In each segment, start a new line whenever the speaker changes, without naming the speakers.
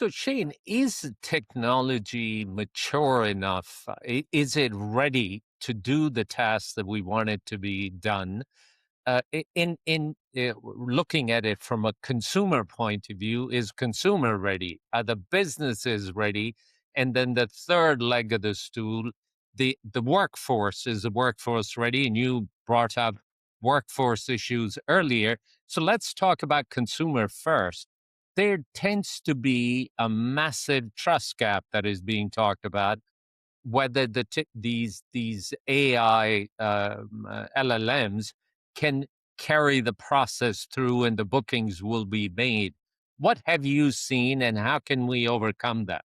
So, Shane, is technology mature enough? Is it ready to do the tasks that we want it to be done? Looking at it from a consumer point of view, is consumer ready? Are the businesses ready? And then the third leg of the stool, the workforce, is the workforce ready? And you brought up workforce issues earlier. So let's talk about consumer first. There tends to be a massive trust gap that is being talked about, whether these AI LLMs can carry the process through and the bookings will be made. What have you seen, and how can we overcome that?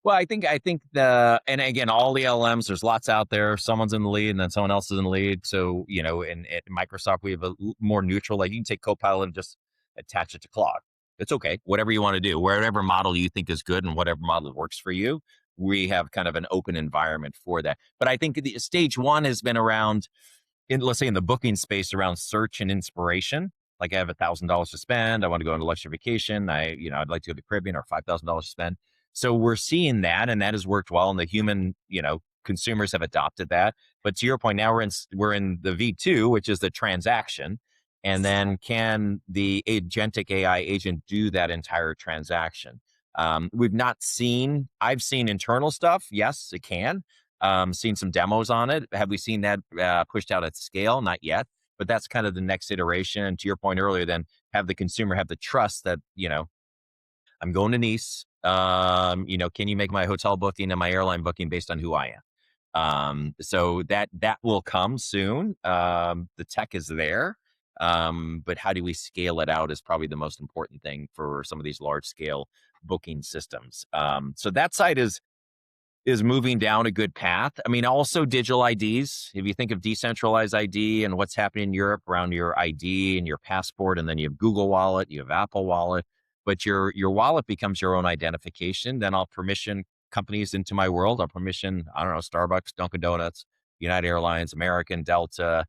Well, I think and again, all the LLMs, there's lots out there. Someone's in the lead, and then someone else is in the lead. So at Microsoft, we have more neutral. Like you can take Copilot and just attach it to Claude. It's okay, whatever you want to do, whatever model you think is good, and whatever model works for you. We have kind of an open environment for that. But I think the stage one has been around, let's say in the booking space, around search and inspiration. Like I have $1,000 to spend. I want to go on a luxury vacation. I'd like to go to the Caribbean, or $5,000 to spend. So we're seeing that, and that has worked well. And the human, consumers have adopted that. But to your point, now we're in the V2, which is the transaction. And then can the agentic AI agent do that entire transaction? I've seen internal stuff. Yes, it can. Seen some demos on it. Have we seen that pushed out at scale? Not yet. But that's kind of the next iteration. And to your point earlier, then have the consumer have the trust that, I'm going to Nice. Can you make my hotel booking and my airline booking based on who I am? So that will come soon. The tech is there. But how do we scale it out is probably the most important thing for some of these large scale booking systems. So that side is moving down a good path. I mean, also digital IDs. If you think of decentralized ID and what's happening in Europe around your ID and your passport, and then you have Google Wallet, you have Apple Wallet, but your wallet becomes your own identification. Then I'll permission companies into my world. I'll permission, I don't know, Starbucks, Dunkin' Donuts, United Airlines, American, Delta,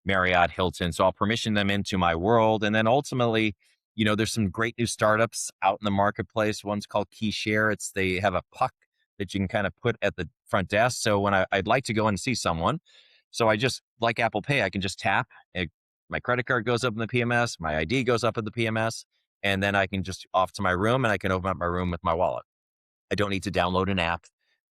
Marriott, Hilton. So I'll permission them into my world. And then ultimately, there's some great new startups out in the marketplace. One's called KeyShare. They have a puck that you can kind of put at the front desk. So when I'd like to go and see someone, so I just, like Apple Pay, I can just tap. My credit card goes up in the PMS, my ID goes up in the PMS, and then I can just off to my room, and I can open up my room with my wallet. I don't need to download an app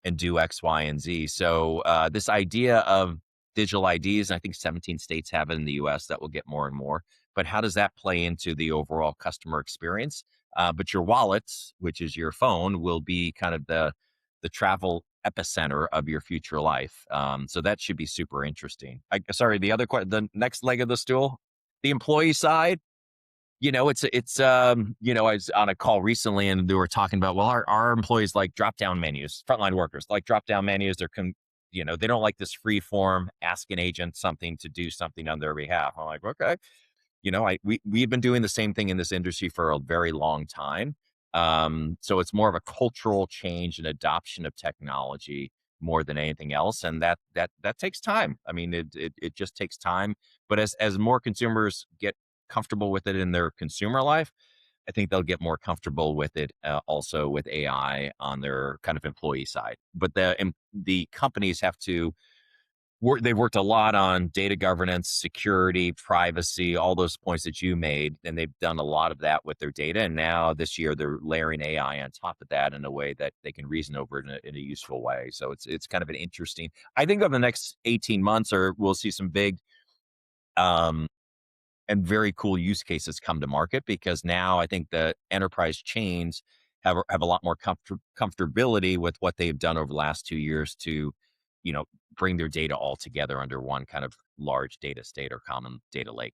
and do X, Y, and Z. So this idea of digital IDs, I think 17 states have it in the US. That will get more and more. But how does that play into the overall customer experience? But your wallet, which is your phone, will be kind of the travel epicenter of your future life. So that should be super interesting. Sorry, the next leg of the stool, the employee side. I was on a call recently, and they were talking about, well, our employees like drop down menus, frontline workers like drop down menus. They don't like this free form, ask an agent something to do something on their behalf. I'm like, okay, we've been doing the same thing in this industry for a very long time. So it's more of a cultural change and adoption of technology more than anything else. And that takes time. I mean, it just takes time. But as more consumers get comfortable with it in their consumer life, I think they'll get more comfortable with it also with AI on their kind of employee side. But the companies have to they've worked a lot on data governance, security, privacy, all those points that you made, and they've done a lot of that with their data. And now this year they're layering AI on top of that in a way that they can reason over it in a useful way. So it's kind of an interesting. I think over the next 18 months, or we'll see some big um, and very cool use cases come to market, because now I think the enterprise chains have a lot more comfortability with what they've done over the last 2 years to, you know, bring their data all together under one kind of large data state or common data lake.